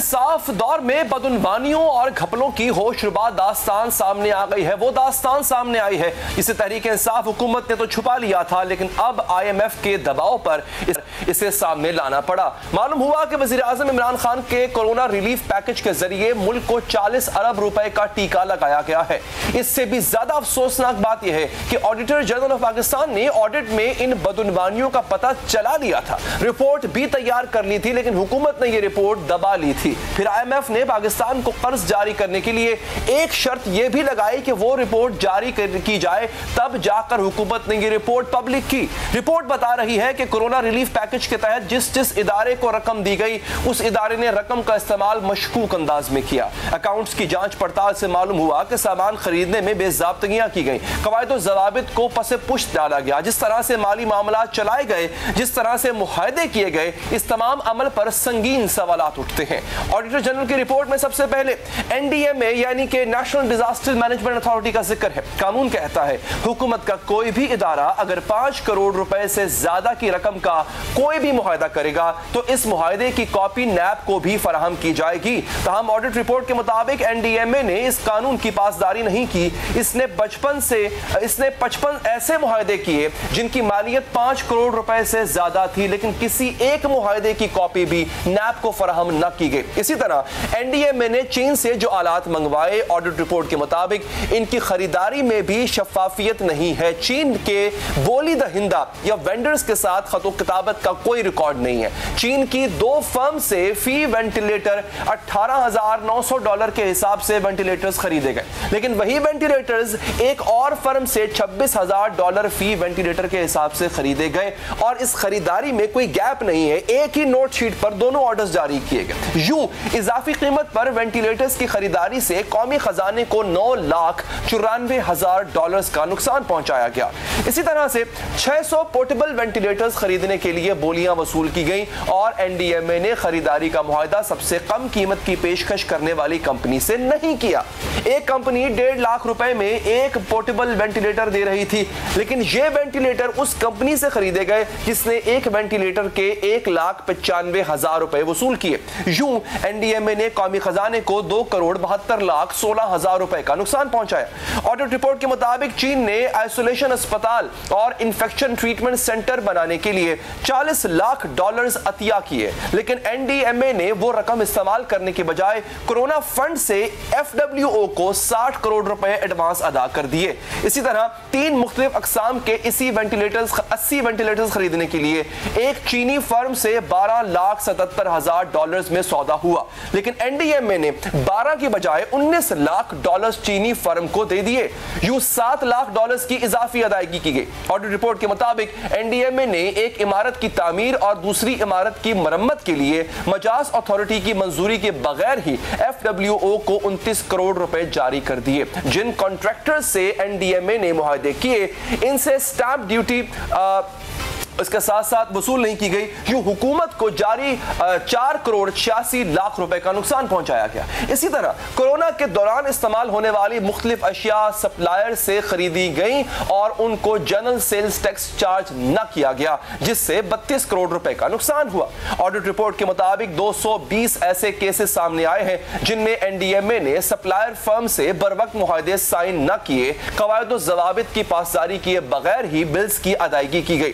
इंसाफ दौर में बदउनवानियों और घपलों की होशरुबा दास्तान सामने आ गई है। वो दास्तान सामने आई है जिसे तहरीक इंसाफ हुकूमत ने तो छुपा लिया था, लेकिन अब IMF के दबाव पर इसे सामने लाना पड़ा। मालूम हुआ कि वजीर आजम इमरान खान के कोरोना रिलीफ पैकेज के जरिए मुल्क को 40 अरब रुपए का टीका लगाया गया है। इससे भी ज्यादा अफसोसनाक बात यह है कि ऑडिटर जनरल ऑफ पाकिस्तान ने ऑडिट में इन बदउनवानियों का पता चला लिया था, रिपोर्ट भी तैयार कर ली थी, लेकिन हुकूमत ने यह रिपोर्ट दबा ली थी। फिर IMF ने पाकिस्तान को कर्ज जारी करने के लिए एक शर्त यह भी लगाई कि वो रिपोर्ट जारी की जाए, तब जाकर हुकूमत ने यह रिपोर्ट पब्लिक की। रिपोर्ट बता रही है कि कोरोना रिलीफ पैकेज के तहत जिस जिस इदारे को रकम दी गई, उस इदारे ने रकम का इस्तेमाल मशकूक अंदाज में किया। अकाउंट्स की जांच पड़ताल से मालूम हुआ कि सामान खरीदने में बेज़ाब्तगियां की गई, कवायद और ज़वाबित को पसे पुश्त डाला गया। जिस तरह से माली मामला चलाए गए, जिस तरह से मुआहदे किए गए, इस तमाम अमल पर संगीन सवालात उठते हैं। ऑडिटर जनरल की रिपोर्ट में सबसे पहले NDMA यानी कि नेशनल डिजास्टर मैनेजमेंट अथॉरिटी का जिक्र है। कानून कहता है हुकूमत का कोई भी इदारा अगर 5 करोड़ रुपए से ज्यादा की रकम का कोई भी मुआहदा करेगा तो इस मुआहदे की कॉपी NAB को भी फराहम की जाएगी। तमाम ऑडिट रिपोर्ट के मुताबिक NDMA ने इस कानून की पासदारी नहीं की। इसने 55 ऐसे मुआहदे किए जिनकी मालियत 5 करोड़ रुपए से ज्यादा थी, लेकिन किसी एक मुआहदे की कॉपी भी NAB को फराहम न की गई। इसी तरह NDMA ने चीन से जो आलात मंगवाए, ऑडिट रिपोर्ट के मुताबिक इनकी खरीदारी में भी शफाफियत नहीं है। चीन के बोली दहिंदा या वेंडर्स के साथ खतो किताबत का कोई रिकॉर्ड नहीं है। चीन की 2 फर्म से फी वेंटिलेटर $18,900 के हिसाब से वेंटिलेटर्स खरीदे गए, लेकिन वही वेंटिलेटर्स एक और फर्म से $26,000 फी वेंटिलेटर के हिसाब से खरीदे गए, और इस खरीदारी में कोई गैप नहीं है। एक ही नोट शीट पर दोनों ऑर्डर्स जारी किए गए। यूं इजाफी कीमत पर वेंटिलेटर्स की खरीदारी से कौमी खजाने को $9,94,000 का नुकसान पहुंचाया गया। इसी तरह से 600 पोर्टेबल वेंटिलेटर्स खरीदने के लिए बोलियां वसूल की गई, और NDMA ने खरीदारी का मुआहदा सबसे कम कीमत की पेशकश करने वाली कंपनी से नहीं किया। एक कंपनी 1.5 लाख रुपए में एक पोर्टेबल वेंटिलेटर दे रही थी, लेकिन ये वेंटिलेटर उस कंपनी से खरीदे गए जिसने एक वेंटिलेटर के 1,95,000 रुपए वसूल किए। यूं NDMA ने कौमी खजाने को 2,72,16,000 रुपए का नुकसान पहुंचाया। ऑडिट रिपोर्ट के मुताबिक चीन ने आइसोलेशन अस्पताल और इंफेक्शन ट्रीटमेंट सेंटर बनाने के लिए $40 लाख अतिया किए, लेकिन NDMA ने वो रकम इस्तेमाल करने के बजाय कोरोना फंड से FWO को 60 करोड़ रुपए एडवांस अदा कर दिए। इसी तरह 3 मुख्तलिफ अकसाम के 80 वेंटिलेटर्स खरीदने के लिए एक चीनी फर्म से $12,77,000 में सौदा हुआ, लेकिन NDMA ने 12 की बजाय $19 लाख चीनी फर्म को दे दिए। यूं $7 लाख की इजाफी अदायगी की गई। ऑडिट रिपोर्ट के मुताबिक NDMA ने एक इमारत की तामीर और दूसरी इमारत की मरम्मत के लिए मजाज अथॉरिटी की मंजूरी के बगैर ही FWO को 29 करोड़ रुपए जारी कर दिए। जिन कॉन्ट्रैक्टर्स से NDMA ने मुआहदे किए, इनसे स्टैंप ड्यूटी इसके साथ साथ वसूल नहीं की गई। यूं हुकूमत को जारी 4 करोड़ 86 लाख रुपए का नुकसान पहुंचाया गया। इसी तरह कोरोना के दौरान इस्तेमाल होने वाली मुख्तलिफ अशिया सप्लायर से खरीदी गई और उनको जनरल सेल्स टैक्स चार्ज न किया गया, जिससे 32 करोड़ रुपए का नुकसान हुआ। ऑडिट रिपोर्ट के मुताबिक 220 ऐसे केसेस सामने आए हैं जिनमें NDMA ने सप्लायर फर्म से बरवक्त मुआहदे साइन न किए, कवायद और ज़वाबित की पासदारी किए बगैर ही बिल्स की अदायगी की गई।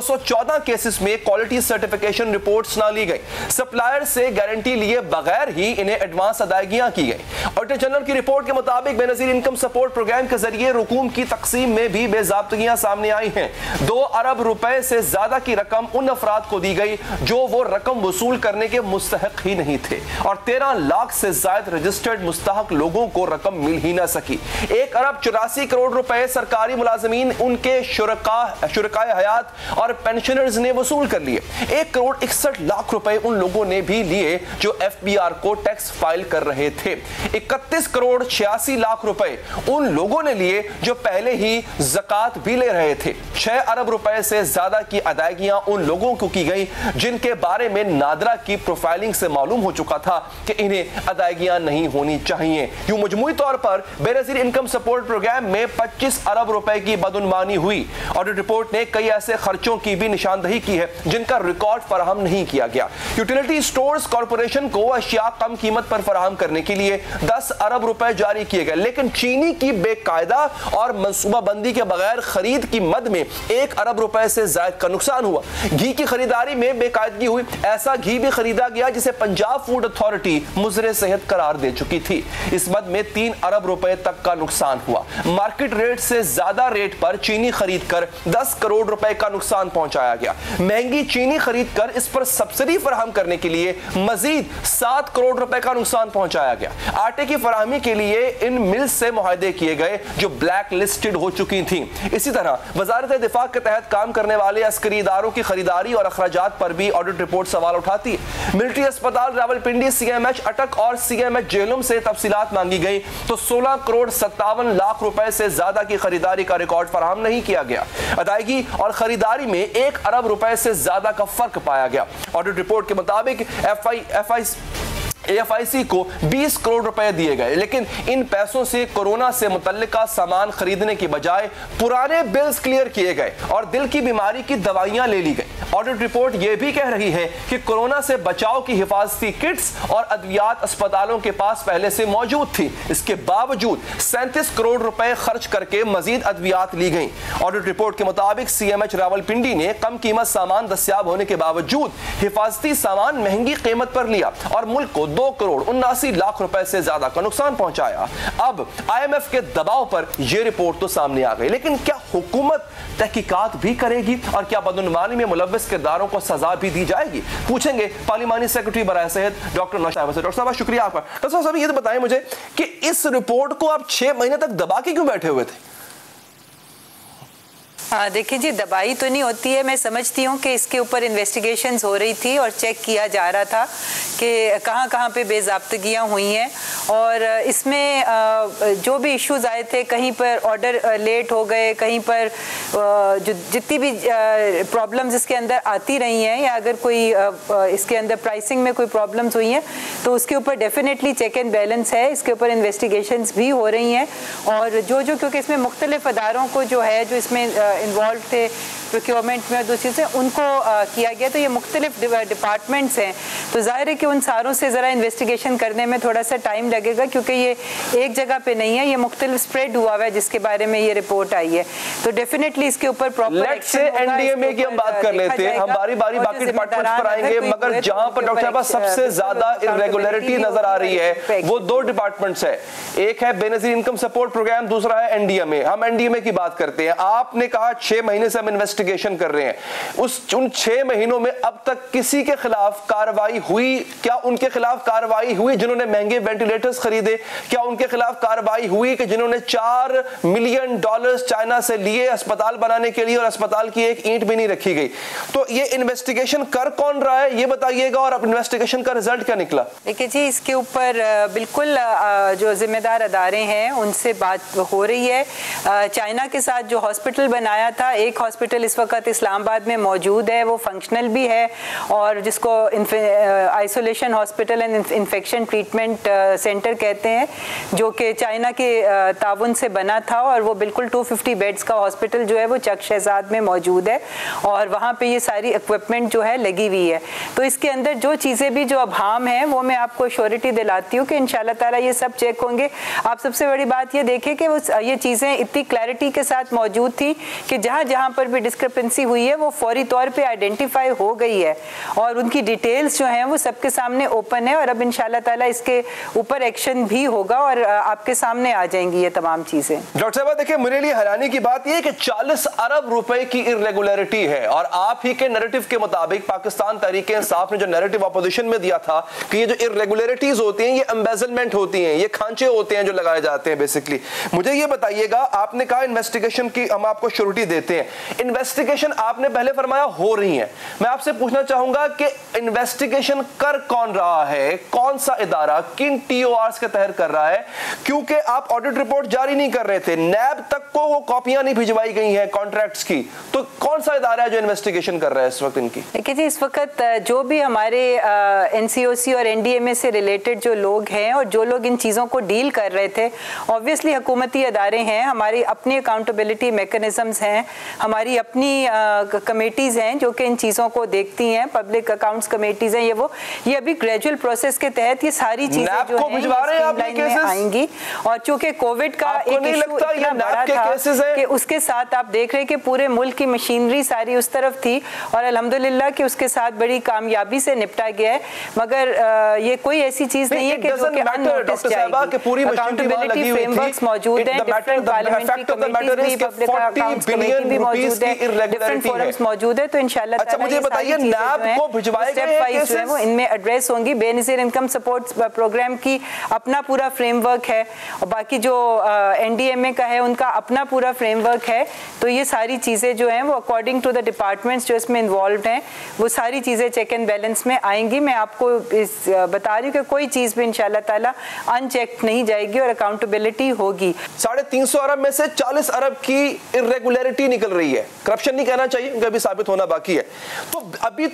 214 केसेस में क्वालिटी सर्टिफिकेशन रिपोर्ट्स ना ली गई, सप्लायर से गारंटी लिए बगैर ही इन्हें एडवांस अदायगियां की गई। ऑडिटर जनरल की रिपोर्ट के मुताबिक बेनजीर इनकम सपोर्ट प्रोग्राम के जरिए रकूम की तकसीम में भी बेजाब्तगियां सामने आई हैं। 2 अरब रुपए से ज्यादा की रकम उन अफराद को दी गई जो वो रकम वसूल करने के मुस्तहक ही नहीं थे, और 13 लाख से ज्यादा रजिस्टर्ड मुस्तहक लोगों को रकम मिल ही ना सकी। 1 अरब 84 करोड़ रुपए सरकारी मुलाजमीन, उनके शुरकाए हयात और पेंशनर्स ने वसूल कर लिए। 1 करोड़ 61 लाख रुपए उन लोगों ने भी लिए जो FBR को टैक्स फाइल कर रहे थे। 31 करोड़ 86 लाख रुपए उन लोगों ने लिए जो पहले ही ज़कात भी ले रहे थे। 6 अरब रुपए से ज्यादा की अदायगियां उन लोगों को की गई जिनके बारे में नादरा की प्रोफाइलिंग से मालूम हो चुका था कि इन्हें अदायगियां नहीं होनी चाहिए। यूं मजमूई तौर पर बेनजीर इनकम सपोर्ट प्रोग्राम में 25 अरब रुपए की बदउनवानी हुई। ऑडिट रिपोर्ट ने कई ऐसे खर्चों की भी निशानदही की है जिनका रिकॉर्ड फराहम नहीं किया गया। यूटिलिटी स्टोर्स कॉर्पोरेशन को अशिया कम कीमत पर फराहम करने के लिए 10 अरब रुपए जारी किए गए, लेकिन चीनी की बेकायदा और मंसूबाबंदी के बगैर खरीद की मद में 1 अरब रुपए से ज्यादा का नुकसान हुआ। घी की खरीदारी में बेकायदगी हुई। ऐसा घी भी खरीदा गया जिसे पंजाब फूड अथॉरिटी मुजरे सेहत करार दे चुकी थी। इस मद में 3 अरब रुपए तक का नुकसान हुआ। मार्केट रेट से ज्यादा रेट पर चीनी खरीदकर 10 करोड़ रुपए का नुकसान पहुंचाया गया। महंगी चीनी खरीदकर इस पर सब्सिडी फराहम करने के लिए मजीद 7 करोड़ रुपए का नुकसान पहुंचाया गया। आटे की फराहमी के लिए इन मिल्स से मुआहदे किए गए जो ब्लैक लिस्टेड हो चुकी थी। इसी तरह वजारत दिफा के तहत काम करने वाले अस्करी इदारों की खरीदारी और अखराजात पर भी ऑडिट रिपोर्ट सवाल उठाती है। मिलिट्री अस्पताल रावलपिंडी सीएमएच अटक और सीएमएच जेहलम से तफसीलात मांगी गई तो 16 करोड़ 57 लाख रुपए से ज्यादा की खरीदारी का रिकॉर्ड फराहम नहीं किया गया। अदायगी और खरीदारी में 1 अरब रुपए से ज्यादा का फर्क पाया गया। ऑडिट रिपोर्ट के मुताबिक AFIC को 20 करोड़ रुपए दिए गए, लेकिन इन पैसों से कोरोना से मुतल्लिका सामान खरीदने की बजाय पुराने बिल्स क्लियर किए गए और दिल की बीमारी की दवाइयां ले ली गई। ऑडिट रिपोर्ट यह भी कह रही है कि कोरोना से बचाव की हिफाजती किट्स और अद्वियात अस्पतालों के पास पहले से मौजूद थी। इसके बावजूद 37 करोड़ रुपए खर्च करके मजीद अद्वियात ली गई। ऑडिट रिपोर्ट के मुताबिक CMH रावलपिंडी ने कम कीमत सामान दस्याब होने के बावजूद हिफाजती सामान महंगी कीमत पर लिया और मुल्क को 2 करोड़ 79 लाख रुपए से ज्यादा का नुकसान पहुंचाया। अब IMF के दबाव पर यह रिपोर्ट तो सामने आ गई, लेकिन क्या हुकूमत तहकीकात भी करेगी और क्या बदउनवानी में मुलव्वस किरदारों को सजा भी दी जाएगी? पूछेंगे पार्लिमानी सेक्रेटरी बराए सेहत डॉक्टर नौशाद से। डॉक्टर साहब शुक्रिया आपका। डॉक्टर साहब ये तो बताएं मुझे कि इस रिपोर्ट को आप 6 महीने तक दबा के क्यों बैठे हुए थे? देखिए जी, दबाई तो नहीं होती है। मैं समझती हूँ कि इसके ऊपर इन्वेस्टिगेशंस हो रही थी और चेक किया जा रहा था कि कहाँ पे बेज़ाब्तगियाँ हुई हैं और इसमें जो भी इश्यूज आए थे, कहीं पर ऑर्डर लेट हो गए, कहीं पर जो जितनी भी प्रॉब्लम्स इसके अंदर आती रही हैं या अगर कोई इसके अंदर प्राइसिंग में कोई प्रॉब्लम्स हुई हैं तो उसके ऊपर डेफिनेटली चेक एंड बैलेंस है। इसके ऊपर इन्वेस्टिगेशंस भी हो रही हैं और जो क्योंकि इसमें मुख्तलिफ अदारों को जो है जो इसमें इन्वॉल्व थे प्रोक्योरमेंट में और दूसरी से उनको किया गया, तो ये मुख्तलिफ डिपार्टमेंट्स हैं, तो जाहिर है कि उन सारों से ज़रा इन्वेस्टिगेशन करने में थोड़ा सा टाइम लगेगा क्योंकि ये एक जगह पे नहीं है, ये मुख्तलिफ स्प्रेड हुआ हुआ है जिसके बारे में ये रिपोर्ट आई है। तो डेफिनेटली इसके ऊपर प्रॉपर NDMA की हम बात कर लेते हैं, हम बारी बारी बाकी डिपार्टमेंट्स पर आएंगे, मगर जहां पर डॉक्टर साहब सबसे ज्यादा इरेगुलरिटी नजर आ रही है वो 2 डिपार्टमेंट्स है। एक है बेनजीर इनकम सपोर्ट प्रोग्राम, दूसरा है NDMA। हम NDMA की बात करते हैं। आपने कहा 6 महीने से हम इन्वेस्टिगेशन कर रहे हैं। उन 6 महीनों में अब तक किसी के खिलाफ कार्रवाई हुई? क्या उनके खिलाफ कार्रवाई हुई जिन्होंने महंगे वेंटिलेटर्स खरीदे? क्या उनके खिलाफ कार्रवाई हुई कि जिन्होंने $4 मिलियन चाइना से लिए अस्पताल बनाने के लिए और अस्पताल की एक ईंट भी नहीं रखी गई? तो ये इन्वेस्टिगेशन कर कौन रहा है ये बताइएगा और अब इन्वेस्टिगेशन का रिजल्ट क्या निकला? देखिए जी, इसके ऊपर बिल्कुल जो जिम्मेदार अदारे हैं उनसे बात हो रही है। चाइना के साथ जो हॉस्पिटल बनाया था, एक हॉस्पिटल इस वक्त इस्लामाबाद में मौजूद है, वो फंक्शनल भी है और जिसको isolation hospital and infection treatment centre कहते हैं, जो कि चाइना के ताउन से बना था और वो बिल्कुल 250 बेड्स का हॉस्पिटल जो है वो चक शहजाद में मौजूद है और वहाँ पे ये सारी इक्विपमेंट जो है लगी हुई है। तो इसके अंदर जो चीज़ें भी जो अभाम हैं वो मैं आपको श्योरिटी दिलाती हूँ कि इंशाल्लाह ताला ये सब चेक होंगे। आप सबसे बड़ी बात ये देखें कि वो ये चीज़ें इतनी क्लैरिटी के साथ मौजूद थी कि जहाँ पर भी डिस्क्रिपेंसी हुई है वो फौरी तौर पे आइडेंटिफाई हो गई है और उनकी डिटेल्स जो हैं वो सबके सामने ओपन है और अब इंशाल्लाह ताला इसके ऊपर एक्शन भी होगा और आपके सामने आ जाएंगी ये तमाम चीज़ें। डॉक्टर साहब देखिए, मेरे लिए हैरानी की बात यह है कि 40 अरब रुपए की इरेगुलरिटी है और आप ही के नैरेटिव के मुताबिक पाकिस्तान तहरीक इंसाफ ने जो नैरेटिव अपोजिशन में दिया था कि ये जो इरेगुलरिटीज होती हैं ये एम्बेजलमेंट होती हैं, ये खांचे होते हैं जो लगाए जाते हैं। बेसिकली मुझे ये बताइएगा, आपने कहा इन्वेस्टिगेशन की हम आपको श्योरिटी देते हैं, इन्वेस्टिगेशन आपने पहले फरमाया हो रही है, मैं आपसे पूछना चाहूंगा कि इन्वेस्टिगेशन कर कौन रहा है, कौन सा इदारा किन TORs के तहत कर रहा है? क्योंकि आप ऑडिट रिपोर्ट जारी नहीं कर रहे थे, नैब तक को वो कॉपियां नहीं भिजवाई गई हैं कॉन्ट्रैक्ट्स की, तो कौन सा इदारा है जो इन्वेस्टिगेशन कर रहा है इस वक्त इनकी? देखिए जी, इस वक्त जो भी हमारे NCOC और NDMA से रिलेटेड जो लोग हैं और जो लोग इन चीज़ों को डील कर रहे थे, ऑब्वियसली हुकूमती अदारे हैं, हमारी अपनी अकाउंटेबिलिटी मैकेनिज्म्स हैं, हमारी अपनी कमेटीज़ हैं जो कि इन चीज़ों को देखती हैं, पब्लिक अकाउंट्स कमेटीज़ हैं, ये अभी ग्रेजुअल प्रोसेस के तहत ये सारी चीज़ें जो हैं आएंगी। और चूंकि कोविड का एक इशू इतना बड़ा था कि उसके साथ आप देख रहे हैं कि पूरे मुल्क की मशीनरी सारी उस तरफ थी और अल्हम्दुलिल्लाह कि उसके साथ बड़ी कामयाबी से निपटा गया है। मगर ये कोई ऐसी चीज़ नहीं है कि जो कि अननोटिस जाएगी। अकाउंटेबिलिटी फ्रेमवर्क्स मौजूद हैं, डिफरेंट पार्लियामेंट्री कमेटीज भी, पब्लिक अकाउंट्स कमेटी भी मौजूद है, डिफरेंट फोरम्स मौजूद है। तो इंशाल्लाह अच्छा मुझे बताइए, नैब को भिजवाए गए केसेस वो इनमें एड्रेस होंगी। बेनज़ीर इनकम सपोर्ट प्रोग्राम की अपना पूरा फ्रेमवर्क है और बाकी जो एनडीएमए का है उनका अपना पूरा फ्रेमवर्क है। तो ये सारी चीज़ें जो हैं वो अकॉर्डिंग टू द डिपार्टमेंट्स जो इसमें इन्वॉल्व हैं वो सारी चीज़ें चेक एंड बैलेंस में आएंगी। मैं आपको बता रही हूँ कि कोई चीज़ भी इंशाल्लाह ताला अनचेक नहीं जाएगी और अकाउंटेबिलिटी होगी। 350 अरब में से 40 अरब की इरेगुलरिटी निकल रही है। करप्शन नहीं कहना चाहिए क्योंकि अभी साबित होना बाकी है। तो अभी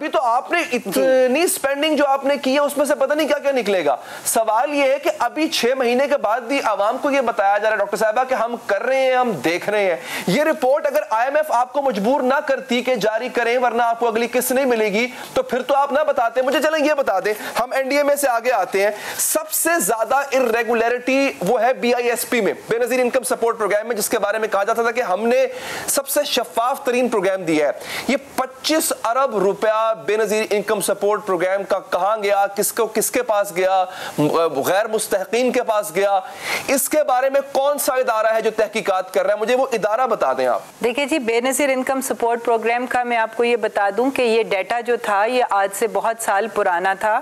तो आपने इतनी स्पेंडिंग जो आपने की है उसमें से पता नहीं क्या क्या निकलेगा। सवाल ये है कि अभी 6 महीने के बाद भी आवाम को ये बताया जा रहा है डॉक्टर साहिबा कि हम कर रहे हैं, हम देख रहे हैं। ये रिपोर्ट अगर IMF आपको मजबूर ना करती कि जारी करें वरना आपको अगली किस्त नहीं मिलेगी तो फिर तो आप ना बताते। मुझे चलें ये बता दें, हम एनडीएमए से आगे आते हैं। सबसे ज्यादा इरेगुलरिटी वो है BISP में, बेनजीर इनकम सपोर्ट प्रोग्राम में, जिसके बारे में कहा जाता था कि हमने सबसे शफाफ तरीन प्रोग्राम दिया है। ये 25 अरब रुपया बेनजीर इनकम सपोर्ट प्रोग्राम का कहां गया, किसके पास गया, गैर मुस्तहकीन के पास गया, इसके बारे में कौन सा इदारा है जो तहकीकात कर रहा है? मुझे वो इदारा बता दें आप। देखिए जी, बेनजीर इनकम सपोर्ट प्रोग्राम का मैं आपको ये बता दूं कि ये डाटा जो था ये आज से बहुत साल पुराना था।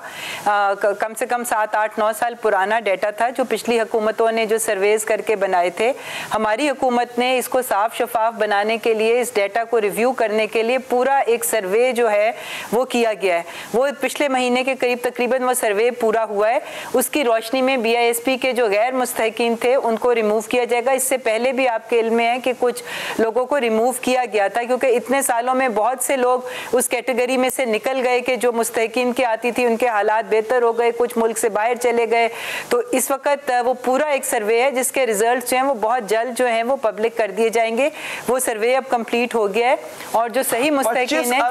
कम से कम 7, 8, 9 साल पुराना डाटा था जो पिछली हुकूमतों ने जो सर्वेज करके बनाए थे। हमारी हुकूमत ने इसको साफ शफाफ बनाने के लिए, इस डाटा को रिव्यू करने के लिए पूरा एक सर्वे जो है वो किया गया है। वो पिछले महीने के करीब तकरीबन वो सर्वे पूरा हुआ है। उसकी रोशनी में BISP के जो गैर मुस्तहकीन थे उनको रिमूव किया जाएगा। इससे पहले भी आपके इल्म में है कि कुछ लोगों को रिमूव किया गया था क्योंकि इतने सालों में बहुत से लोग उस कैटेगरी में से निकल गए कि जो मुस्तहकीन की आती थी, उनके हालात बेहतर हो गए, कुछ मुल्क से बाहर चले गए। तो इस वक्त वो पूरा एक सर्वे है जिसके रिजल्ट जो हैं वो बहुत जल्द जो हैं वो पब्लिक कर दिए जाएंगे। वो सर्वे अब कंप्लीट हो गया है और जो सही मुस्तहकीन है,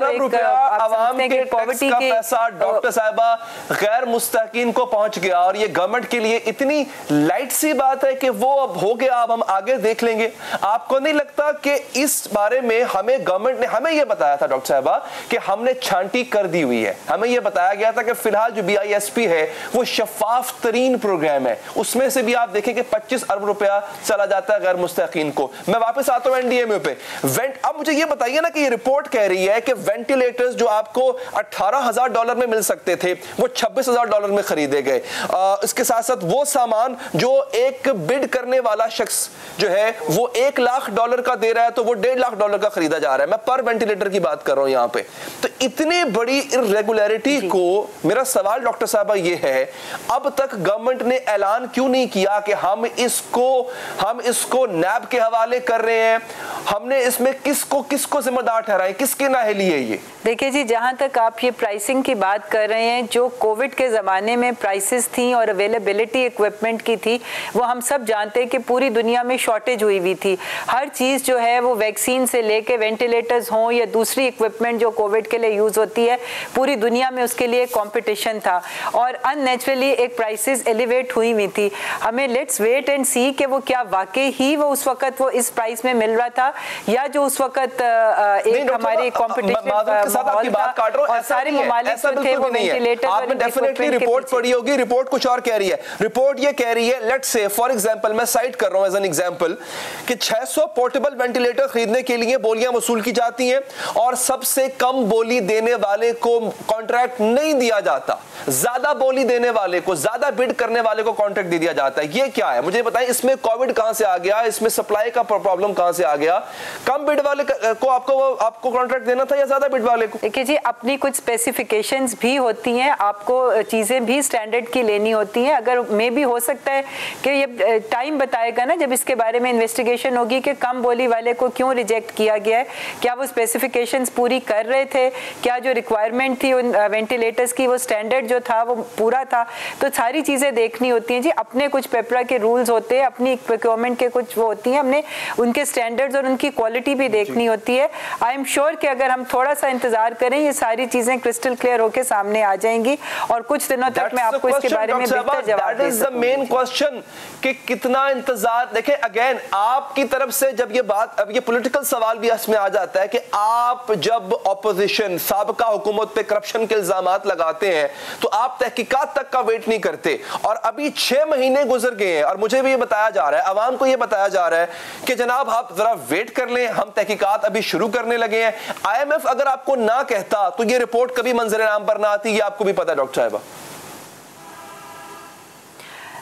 पॉवर्टी के पैसा डॉक्टर साहिबा गैर मुस्तहकीन को पहुंच गया और ये गवर्नमेंट के लिए इतनी लाइट सी बात है कि वो अब हो गया, अब हम आगे देख लेंगे। आपको नहीं लगता कि इस बारे में हमें गवर्नमेंट ने हमें यह बताया था डॉक्टर साहिबा कि हमने छांटी कर दी हुई है, हमें यह बताया गया था कि फिलहाल जो BISP है वो शफाफ तरीन प्रोग्राम है, उसमें से भी आप देखें कि 25 अरब रुपया चला जाता है गैर मुस्तहकीन को। मैं वापस आता हूं एनडीएमए पे। अब मुझे ये बताइए ना कि ये रिपोर्ट कह रही है कि वेंटिलेटर्स जो आपको $18,000 में मिल सकते थे वो $26,000 में खरीदे गए। इसके साथ साथ वो सामान जो एक बिड करने वाला शख्स जो है वो $1,00,000 का दे रहा है तो वो $1.5 लाख का खरीदा जा रहा है। मैं पर वेंटिलेटर की बात कर रहा हूं यहां पे। तो इतनी बड़ी इरेगुलरिटी को मेरा सवाल डॉक्टर साहब ये है, अब तक गवर्नमेंट ने ऐलान क्यों नहीं किया कि हम इसको नैब के हवाले कर रहे हैं? हमने इसमें किसको जिम्मेदार ठहराएं, किसकी नाअहली है ये? देखिए जी, जहां तक आप ये प्राइसिंग की बात कर रहे हैं, जो कोविड के ज़माने में प्राइसेस थी और अवेलेबिलिटी इक्विपमेंट की थी, वो हम सब जानते हैं कि पूरी दुनिया में शॉर्टेज हुई हुई थी। हर चीज़ जो है वो वैक्सीन से लेके वेंटिलेटर्स हों या दूसरी इक्विपमेंट जो कोविड के लिए यूज़ होती है, पूरी दुनिया में उसके लिए कंपटीशन था और अननेचुरली एक प्राइसेस एलिवेट हुई हुई थी। हमें लेट्स वेट एंड सी कि वो क्या वाकई ही वो उस वक्त वो इस प्राइस में मिल रहा था या जो उस वक्त एक हमारी कंपटीशन सारे ममालिक थे वो वेंटिलेटर। आपने डेफिनेटली रिपोर्ट पढ़ी होगी, रिपोर्ट कुछ और कह रही है। रिपोर्ट ये कह रही है, लेट्स से फॉर एग्जांपल, मैं साइट कर रहा हूं एज एन एग्जांपल, कि 600 पोर्टेबल वेंटिलेटर खरीदने के लिए बोलियां वसूल की जाती हैं और सबसे कम बोली देने वाले को कॉन्ट्रैक्ट नहीं दिया जाता, ज्यादा बोली देने वाले को, ज्यादा बिड करने वाले को कॉन्ट्रैक्ट दे दिया जाता है। ये क्या है मुझे बताएं, इसमें कोविड कहां से आ गया, इसमें सप्लाई का प्रॉब्लम कहां से आ गया? कम बिड वाले को आपको कॉन्ट्रैक्ट देना था या ज्यादा बिड वाले को? देखिए जी, अपनी कुछ स्पेसिफिकेशंस भी होती हैं, आपको चीजें भी स्टैंडर्ड की लेनी होती हैं। अगर मे भी हो सकता है कि ये टाइम बताएगा ना जब इसके बारे में इन्वेस्टिगेशन होगी कि कम बोली वाले को क्यों रिजेक्ट किया गया है, क्या वो स्पेसिफिकेशंस पूरी कर रहे थे, क्या जो रिक्वायरमेंट थी उन वेंटिलेटर्स की वो स्टैंडर्ड जो था वो पूरा था। तो सारी चीजें देखनी होती हैं जी, अपने कुछ पेपरा के रूल्स होते हैं, अपनी प्रोक्योरमेंट के कुछ वो होती हैं, हमने उनके स्टैंडर्ड्स और उनकी क्वालिटी रियलिटी भी देखनी होती है। आई एम श्योर कि अगर हम थोड़ा सा इंतजार करें ये सारी चीजें क्रिस्टल क्लियर होकर सामने आ जाएंगी और कुछ दिनों तक मैं आपको इसके बारे में बेहतर जवाब दे सकूंगी। मेन क्वेश्चन कि कितना इंतजार। देखें अगेन आपकी तरफ से जब ये बात, अब ये पॉलिटिकल सवाल भी इसमें आ जाता है कि आप जब ऑपोजिशन साबका हुकूमत पे करप्शन के इल्जामात लगाते हैं तो आप तहकीकात तक का वेट नहीं करते, और अभी 6 महीने गुजर गए हैं और मुझे भी ये बताया जा रहा है, अवाम को ये बताया जा रहा है कि जनाब आप जरा वेट कर लें, हम तहकीकात अभी शुरू करने लगे हैं। IMF अगर आपको ना कहता तो ये रिपोर्ट कभी मंजर आम पर ना आती, ये आपको भी पता है डॉक्टर साहिबा।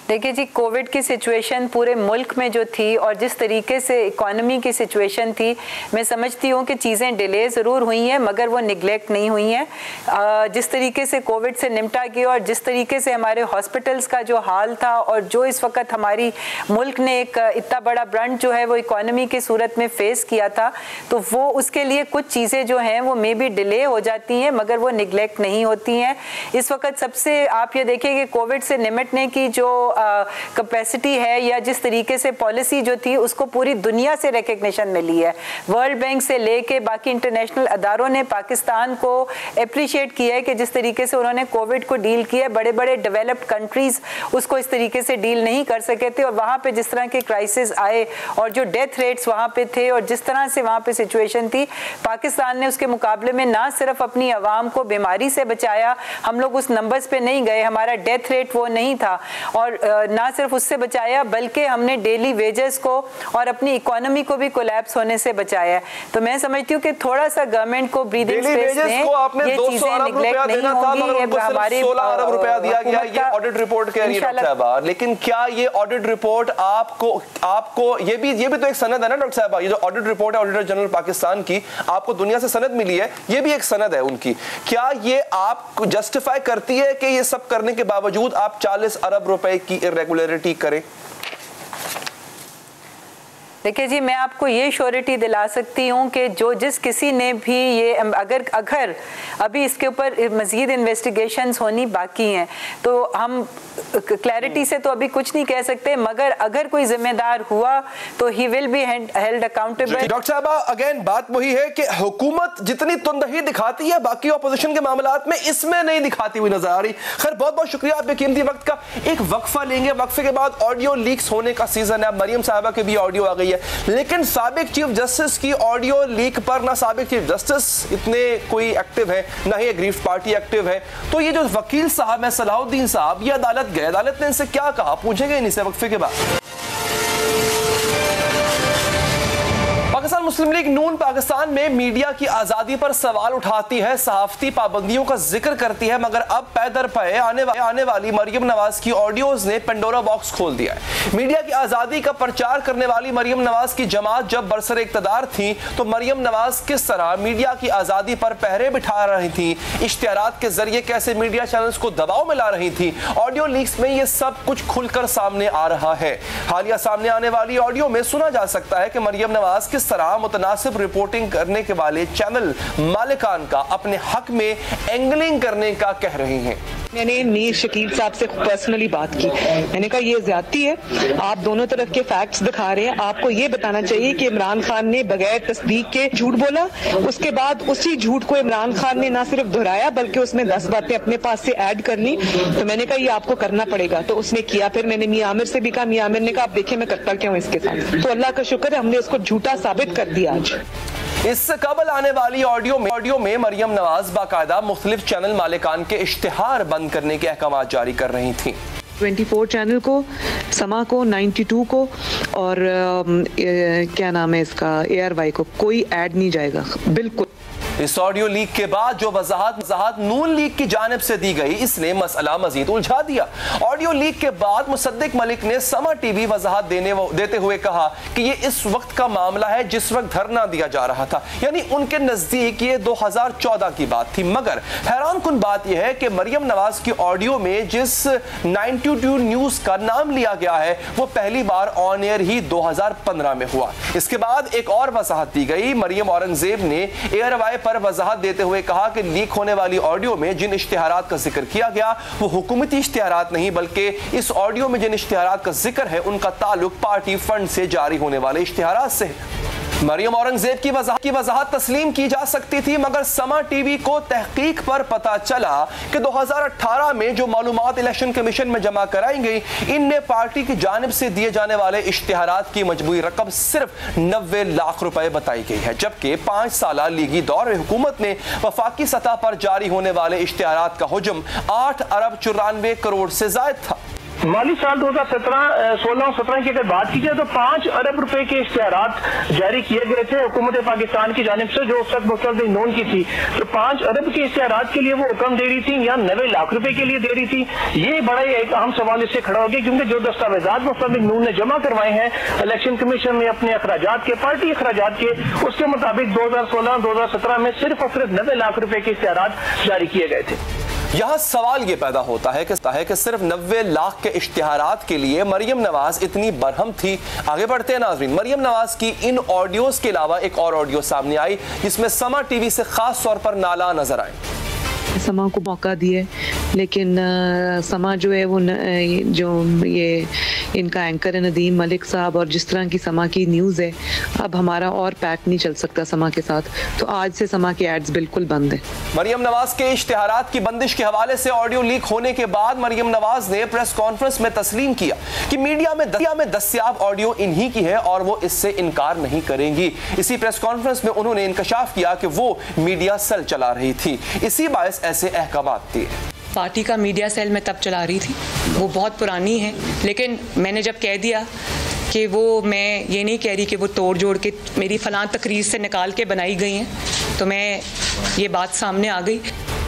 देखिए जी, कोविड की सिचुएशन पूरे मुल्क में जो थी और जिस तरीके से इकोनॉमी की सिचुएशन थी, मैं समझती हूँ कि चीज़ें डिले ज़रूर हुई हैं मगर वो निगलेक्ट नहीं हुई हैं। जिस तरीके से कोविड से निपटा गया और जिस तरीके से हमारे हॉस्पिटल्स का जो हाल था और जो इस वक्त हमारी मुल्क ने एक इतना बड़ा ब्रंट जो है वो इकोनॉमी की सूरत में फेस किया था, तो वो उसके लिए कुछ चीज़ें जो हैं वो मे बी डिले हो जाती हैं मगर वो निगलेक्ट नहीं होती हैं। इस वक्त सबसे आप ये देखिए कि कोविड से निपटने की जो कैपेसिटी है या जिस तरीके से पॉलिसी जो थी उसको पूरी दुनिया से रिकग्निशन मिली है। वर्ल्ड बैंक से लेके बाकी इंटरनेशनल अदारों ने पाकिस्तान को अप्रिशिएट किया है कि जिस तरीके से उन्होंने कोविड को डील किया है। बड़े बड़े डेवलप्ड कंट्रीज उसको इस तरीके से डील नहीं कर सके थे और वहाँ पे जिस तरह के क्राइसिस आए और जो डेथ रेट्स वहाँ पे थे और जिस तरह से वहाँ पे सिचुएशन थी, पाकिस्तान ने उसके मुकाबले में ना सिर्फ अपनी आवाम को बीमारी से बचाया, हम लोग उस नंबर्स पे नहीं गए, हमारा डेथ रेट वो नहीं था, और ना सिर्फ उससे बचाया बल्कि हमने डेली वेजेस को और अपनी इकोनॉमी को भी कोलैप्स होने से बचाया है। तो मैं समझती हूँ कि थोड़ा सा गवर्नमेंट को ब्रीदिंग स्पेस दें, ये चीजें निगलेक्ट नहीं होंगी। हमारे 16 अरब रुपया दिया गया, ये ऑडिट रिपोर्ट कह रही है डॉक्टर साहबा। लेकिन क्या ये ऑडिट रिपोर्ट आपको ये भी तो एक सनद है ना डॉक्टर साहबा, ये जो ऑडिट रिपोर्ट है ऑडिटर जनरल पाकिस्तान की, आपको दुनिया से सनद मिली है, ये भी एक सनद है उनकी। क्या ये आपको जस्टिफाई करती है कि ये सब करने के बावजूद आप 40 अरब रुपए की इरेगुलरिटी करें? देखिए जी, मैं आपको ये श्योरिटी दिला सकती हूँ कि जो जिस किसी ने भी ये अगर अभी इसके ऊपर मज़ीद इन्वेस्टिगेशंस होनी बाकी हैं तो हम क्लैरिटी से तो अभी कुछ नहीं कह सकते, मगर अगर कोई जिम्मेदार हुआ तो he will be held accountable. Doctor साहबा अगेन बात वही है कि हुकूमत जितनी तुंदही दिखाती है बाकी ऑपोजिशन के मामलात में इसमें नहीं दिखाती हुई नजर आ रही। खैर बहुत बहुत शुक्रिया आपके कीमती वक्त का। एक वक्फा लेंगे, वक्फे के बाद ऑडियो लीक्स होने का सीजन है। मरियम साहबा के भी ऑडियो आ गई है, लेकिन साबिक चीफ जस्टिस की ऑडियो लीक पर ना साबिक चीफ जस्टिस इतने कोई एक्टिव है ना ही एग्रीव्ड पार्टी एक्टिव है। तो ये जो वकील साहब है सलाहुद्दीन साहब, ये अदालत गए, अदालत ने इनसे क्या कहा पूछेंगे इनसे वक्फे के बाद। पाकिस्तान मुस्लिम लीग नून पाकिस्तान में मीडिया की आजादी पर सवाल उठाती है, सहाफती पाबंदियों का जिक्र करती है, मगर अब पैदर पे आने वाली मरियम नवाज की ऑडियोज ने पेंडोरा बॉक्स खोल दिया है। मीडिया की आजादी का प्रचार करने वाली मरियम नवाज की जमात जब बरसरे इक्तदार थी तो मरियम नवाज किस तरह मीडिया की आजादी पर पहरे बिठा रही थी, इश्तिहारात के जरिए कैसे मीडिया चैनल्स को दबाव में ला रही थी, ऑडियो लीक्स में ये सब कुछ खुलकर सामने आ रहा है। हालिया सामने आने वाली ऑडियो में सुना जा सकता है कि मरियम नवाज किस तरह मुतनासिब रिपोर्टिंग करने के वाले चैनल मालिकान का अपने हक में एंगलिंग करने का कह रहे हैं। मैंने मीर शकील साहब से पर्सनली बात की, मैंने कहा ये ज्यादती है, आप दोनों तरफ के फैक्ट्स दिखा रहे हैं, आपको ये बताना चाहिए कि इमरान खान ने बगैर तस्दीक के झूठ बोला, उसके बाद उसी झूठ को इमरान खान ने ना सिर्फ दोहराया बल्कि उसमें 10 बातें अपने पास से ऐड कर ली। तो मैंने कहा ये आपको करना पड़ेगा, तो उसने किया। फिर मैंने मियां आमिर से भी कहा, मियां आमिर ने कहा आप देखिए मैं करता क्या हूँ इसके साथ। तो अल्लाह का शुक्र है हमने उसको झूठा साबित कर दिया आज। इससे कबल आने वाली ऑडियो में मरियम नवाज बाकायदा मुख्तलिफ चैनल मालिकान के इश्तिहार बंद करने के अहकाम जारी कर रही थी। 24 चैनल को, समा को, 92 को और क्या नाम है इसका ARY को कोई ऐड नहीं जाएगा बिल्कुल। इस ऑडियो लीक के बाद जो वजाहत नून लीग की जानिब से दी गई, इसने मसला मजीद उलझा दिया। ऑडियो लीक के बाद मुसद्दिक मलिक ने समा टीवी वजाहत देते हुए कहा कि ये इस वक्त का मामला है जिस वक्त धरना दिया जा रहा था, यानी उनके नजदीक ये 2014 की बात थी। मगर हैरान कुन बात यह है कि मरियम नवाज की ऑडियो में जिस 92 न्यूज का नाम लिया गया है वो पहली बार ऑन एयर ही 2015 में हुआ। इसके बाद एक और वजाहत दी गई। मरियम औरंगजेब ने ARY पर वजाहत देते हुए कहा कि लीक होने वाली ऑडियो में जिन इश्तिहारात का जिक्र किया गया वो हुकूमती इश्तिहारात नहीं, बल्कि इस ऑडियो में जिन इश्तिहारात का जिक्र है उनका ताल्लुक पार्टी फंड से जारी होने वाले इश्तिहारात से है। मरियम औरंगजेब की वजाहत तस्लीम की जा सकती थी, मगर समा टीवी को तहकीक पर पता चला कि 2018 में जो मालूमात इलेक्शन कमीशन में जमा कराई गई, इनमें पार्टी की जानिब से दिए जाने वाले इश्तिहारात की मजबूरी रकम सिर्फ 90 लाख रुपए बताई गई है, जबकि 5 साल लीगी दौर हुकूमत में वफाकी सतह पर जारी होने वाले इश्तिहारात का हुजम 8 अरब 94 करोड़ से ज्यादा था। माली साल 2016-17 की अगर बात की जाए तो 5 अरब रुपए के इश्तिहारात जारी किए गए थे हुकूमत पाकिस्तान की जानिब से, जो उस वक्त मुस्तफिद नून की थी। तो 5 अरब के इश्तिहारात के लिए वो रकम दे रही थी या 90 लाख रुपए के लिए दे रही थी, ये बड़ा ही एक अहम सवाल इससे खड़ा हो गया, क्योंकि जो दस्तावेजात मुस्तफिद नून ने जमा करवाए हैं इलेक्शन कमीशन में अपने अखराजात के, पार्टी अखराजात के, उसके मुताबिक 2016-2017 में सिर्फ और सिर्फ 90 लाख रुपए के इश्तिहारात जारी किए गए थे। यहां सवाल यह पैदा होता है कि सिर्फ 90 लाख के इश्तिहारात के लिए मरियम नवाज इतनी बरहम थी। आगे बढ़ते हैं नाज़रीन, मरियम नवाज की इन ऑडियोज के अलावा एक और ऑडियो सामने आई जिसमें समा टीवी से खास तौर पर नाला नजर आए। समा को मौका दिए, लेकिन समा जो है वो ये इनका एंकर है नदीम मलिक साहब, और जिस तरह की समा की न्यूज़ है, अब हमारा और पैक नहीं चल सकता समा के साथ, तो आज से समा के एड्स बिल्कुल बंद है। मरियम नवाज के इश्तिहारात की बंदिश के हवाले से ऑडियो लीक होने के बाद मरियम नवाज ने प्रेस कॉन्फ्रेंस में तस्लीम किया कि मीडिया में दस्तियाब ऑडियो इन्हीं की है और वो इससे इनकार नहीं करेंगी। इसी प्रेस कॉन्फ्रेंस में उन्होंने इंकशाफ किया कि वो मीडिया सेल चला रही थी, इसी बायस ऐसे अहकामात दिए। पार्टी का मीडिया सेल में तब चला रही थी, वो बहुत पुरानी है, लेकिन मैंने जब कह दिया कि वो, मैं ये नहीं कह रही कि वो तोड़ जोड़ के मेरी फलां तकरीर से निकाल के बनाई गई हैं, तो मैं ये बात सामने आ गई।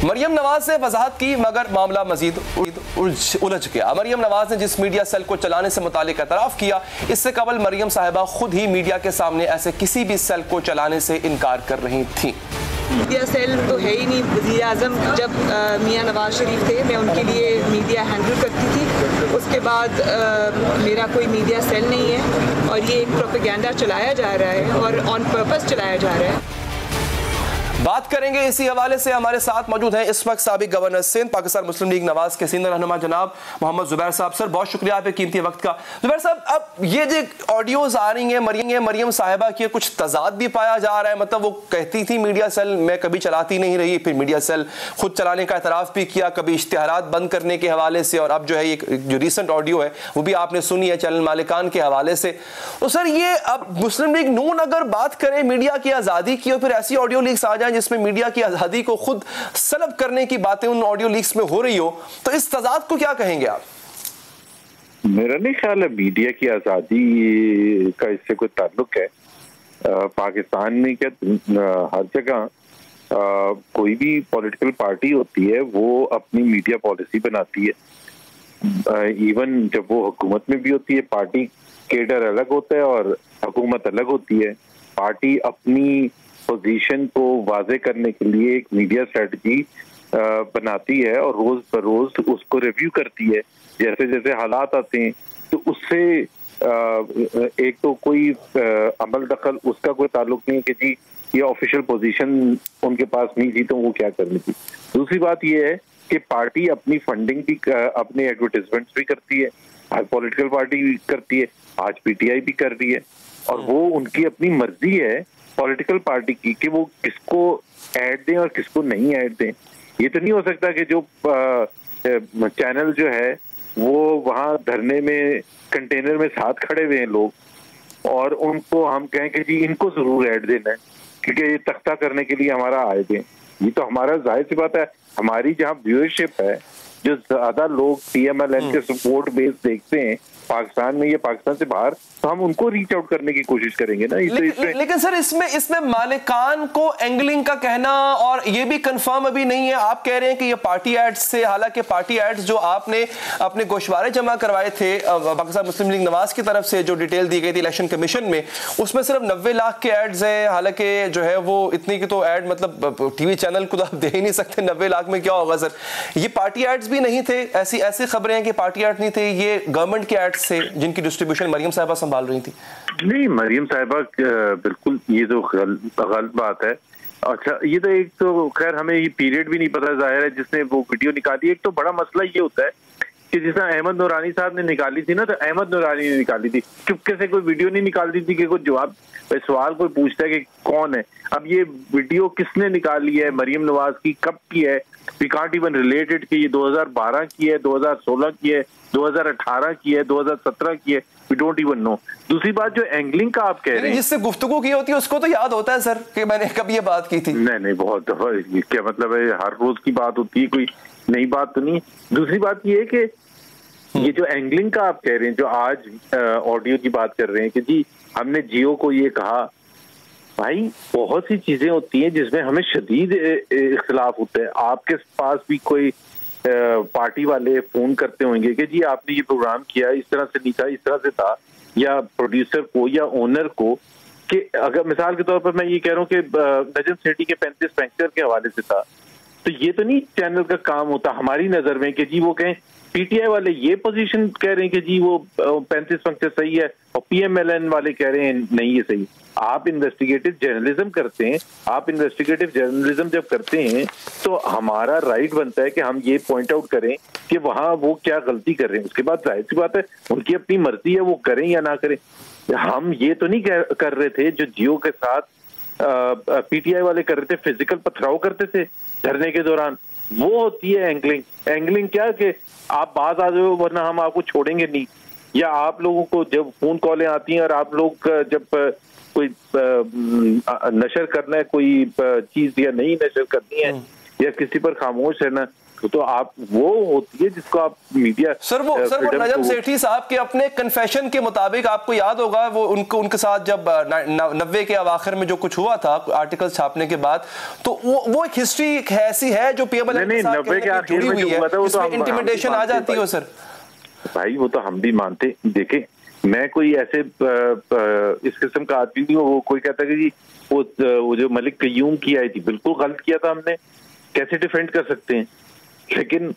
मरियम नवाज ने वजाहत की, मगर मामला मजीद उलझ गया। मरियम नवाज ने जिस मीडिया सेल को चलाने से मुतालिक एतराफ़ किया, इससे कबल मरियम साहिबा खुद ही मीडिया के सामने ऐसे किसी भी सेल को चलाने से इनकार कर रही थी। मीडिया सेल तो है ही नहीं। वज़ीर आज़म जब मियाँ नवाज शरीफ थे, मैं उनके लिए मीडिया हैंडल करती थी, उसके बाद मेरा कोई मीडिया सेल नहीं है, और ये एक प्रोपेगेंडा चलाया जा रहा है और ऑन पर्पस चलाया जा रहा है। बात करेंगे इसी हवाले से। हमारे साथ मौजूद हैं इस वक्त साबिक गवर्नर सिंध पाकिस्तान मुस्लिम लीग नवाज के सीनियर रहनुमा जनाब मोहम्मद जुबैर साहब। सर, बहुत शुक्रिया आपके कीमती वक्त का। जुबैर साहब, अब ये जो ऑडियोज आ रही हैं मरियम साहिबा की, कुछ तजाद भी पाया जा रहा है, मतलब वो कहती थी मीडिया सेल में कभी चलाती नहीं रही, फिर मीडिया सेल खुद चलाने का एतराफ़ भी किया, कभी इश्तिहारात बंद करने के हवाले से, और अब जो है ये जो रिसेंट ऑडियो है वो भी आपने सुनी है चैनल मालिकान के हवाले से। तो सर, ये अब मुस्लिम लीग नून अगर बात करे मीडिया की आज़ादी की, और फिर ऐसी ऑडियो लीक्स आ जाए जिसमें मीडिया की आजादी को खुद सलब करने की बातें उन ऑडियो लीक्स में हो रही हो, तो इस तजाद को क्या कहेंगे आप? मेरा नहीं ख्याल है मीडिया की आजादी का इससे कोई ताल्लुक है। पाकिस्तान में क्या हर जगह कोई भी पॉलिटिकल पार्टी होती है वो अपनी मीडिया पॉलिसी बनाती है। इवन जब वो हुकूमत में भी होती है, पार्टी केडर अलग होता है और हुकूमत अलग होती है। पार्टी अपनी पोजीशन को वाजे करने के लिए एक मीडिया स्ट्रेटजी बनाती है और रोज बरोज उसको रिव्यू करती है। जैसे जैसे हालात आते हैं तो उससे एक तो कोई अमल दखल उसका कोई ताल्लुक नहीं है कि जी ये ऑफिशियल पोजीशन उनके पास नहीं थी तो वो क्या करनी थी। दूसरी बात ये है कि पार्टी अपनी फंडिंग भी, अपने एडवर्टाइजमेंट्स भी करती है। आज पॉलिटिकल पार्टी भी करती है, आज पीटीआई भी कर रही है, और वो उनकी अपनी मर्जी है पॉलिटिकल पार्टी की कि वो किसको ऐड दें और किसको नहीं ऐड दें। ये तो नहीं हो सकता कि जो चैनल जो है वो वहाँ धरने में कंटेनर में साथ खड़े हुए हैं लोग और उनको हम कहें कि जी इनको जरूर ऐड देना है क्योंकि ये तख्ता करने के लिए हमारा आए दें। ये तो हमारा जाहिर सी बात है, हमारी जहाँ व्यूअरशिप है, जो ज्यादा लोग TMLN के सपोर्ट बेस देखते हैं पाकिस्तान में या पाकिस्तान से बाहर, तो हम उनको रीच आउट करने की कोशिश करेंगे ना। लेकिन सर इसमें मालिकान को एंगलिंग का कहना, और ये भी कंफर्म अभी नहीं है, आप कह रहे हैं कि ये पार्टी एड्स से, हालांकि पार्टी एड्स जो आपने अपने गोशवारे जमा करवाए थे पाकिस्तान मुस्लिम लीग नवाज की तरफ से, जो डिटेल दी गई थी इलेक्शन कमीशन में, उसमें सिर्फ 90 लाख के एड्स है। हालांकि जो है वो इतनी की तो एड, मतलब टीवी चैनल को तो आप दे ही नहीं सकते, 90 लाख में क्या होगा सर। ये पार्टी एड्स भी नहीं थे, ऐसी खबरें हैं कि पार्टी एड्स नहीं थे, ये गवर्नमेंट के एड्स से जिनकी डिस्ट्रीब्यूशन मरियम साहिबा संभाल रही थी। नहीं, मरियम साहिबा बिल्कुल, ये तो गलत बात है। अच्छा, ये तो एक तो खैर हमें ये पीरियड भी नहीं पता, जाहिर है जिसने वो वीडियो निकाली। एक तो बड़ा मसला ये होता है कि जिस तरह अहमद नूरानी साहब ने निकाली थी ना, तो अहमद नूरानी ने निकाली थी, चुपके से कोई वीडियो नहीं निकालती थी कि कोई जवाब सवाल कोई पूछता है कि कौन है। अब ये वीडियो किसने निकाली है, मरियम नवाज की, कब की है, वी कांट इवन रिलेटेड कि ये 2012 की है, 2016 की है, 2018 की है, 2017 की है, वी डोंट इवन नो। दूसरी बात जो एंगलिंग का आप कह रहे हैं, जिससे गुफ्तगू की होती है उसको तो याद होता है सर कि मैंने कब ये बात की थी। नहीं बहुत दफा, क्या मतलब है, हर रोज की बात होती है, कोई नई बात तो नहीं। दूसरी बात ये है कि ये जो एंगलिंग का आप कह रहे हैं, जो आज ऑडियो की बात कर रहे हैं कि जी हमने जियो को ये कहा, भाई बहुत सी चीजें होती हैं जिसमें हमें शदीद इख्तिलाफ होता है। आपके पास भी कोई पार्टी वाले फोन करते होंगे कि जी आपने ये प्रोग्राम किया, इस तरह से नहीं था, इस तरह से था, या प्रोड्यूसर को या ओनर को, कि अगर मिसाल के तौर पर मैं ये कह रहा हूँ कि नजम सेठी के 35 पंक्चर के हवाले से था, तो ये तो नहीं चैनल का काम होता हमारी नजर में कि जी वो कहें पीटीआई वाले ये पोजीशन कह रहे हैं कि जी वो 35 पंक्चर सही है और पीएमएलएन वाले कह रहे हैं नहीं ये सही। आप इन्वेस्टिगेटिव जर्नलिज्म करते हैं, आप इन्वेस्टिगेटिव जर्नलिज्म जब करते हैं तो हमारा राइट बनता है कि हम ये पॉइंट आउट करें कि वहां वो क्या गलती कर रहे हैं। उसके बाद जाहिर सी बात है उनकी अपनी मर्जी है, वो करें या ना करें। हम ये तो नहीं कर रहे थे जो जियो के साथ पीटीआई वाले कर रहे थे, फिजिकल पथराव करते थे धरने के दौरान, वो होती है एंगलिंग। एंगलिंग क्या कि आप बात आ जाओ वरना हम आपको छोड़ेंगे नहीं, या आप लोगों को जब फोन कॉलें आती हैं और आप लोग जब कोई नशर करना है कोई चीज या नहीं नशर करनी है या किसी पर खामोश रहना, तो आप वो होती है जिसको आप मीडिया सर वो नजम सेठी साहब के अपने कन्फेशन के मुताबिक आपको याद होगा वो उनके साथ जब 90 के अवाखिर में जो कुछ हुआ था आर्टिकल छापने के बाद, तो वो एक हिस्ट्री ऐसी है जो पीएमएल के साथ जुड़ी हुई है, इसमें इंटिमिडेशन आ जाती है सर। भाई वो तो हम भी मानते, देखे मैं कोई ऐसे इस किस्म का आदमी नहीं हूँ। वो कोई कहता कि जी वो जो मलिक कयूम की आई थी बिल्कुल गलत किया था हमने, कैसे डिफेंड कर सकते हैं। लेकिन